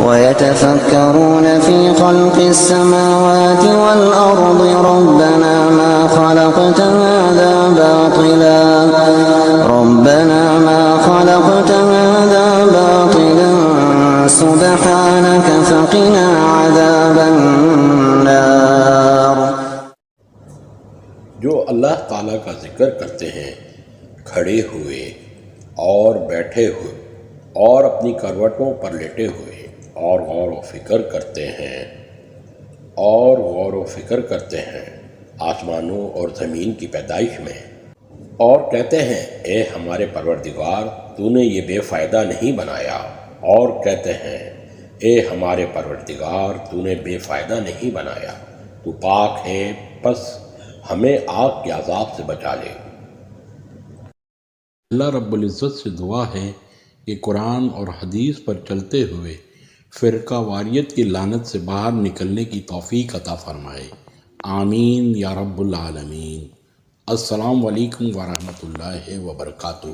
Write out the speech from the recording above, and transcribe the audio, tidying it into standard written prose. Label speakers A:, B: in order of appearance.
A: ويتفكرون في خلق السماوات والأرض ربنا ما خلقت هذا باطلا سبحانك فقنا عذاب النار۔
B: جو اللہ تعالیٰ کا ذکر کرتے ہیں کھڑے ہوئے اور بیٹھے ہوئے اور اپنی کروٹوں پر لیٹے ہوئے، اور غور و فکر کرتے ہیں آسمانوں اور زمین کی پیدائش میں، اور کہتے ہیں اے ہمارے پروردگار تو نے یہ بے فائدہ نہیں بنایا، اور کہتے ہیں اے ہمارے پروردگار تو نے بے فائدہ نہیں بنایا، تو پاک ہے، پس ہمیں آگ کے عذاب سے بچا لے۔ اللہ رب العزت سے دعا ہے کہ قرآن اور حدیث پر چلتے ہوئے فرقہ واریت کی لعنت سے باہر نکلنے کی توفیق عطا فرمائے، آمین یا رب العالمین۔ السلام علیکم ورحمۃ اللہ وبرکاتہ۔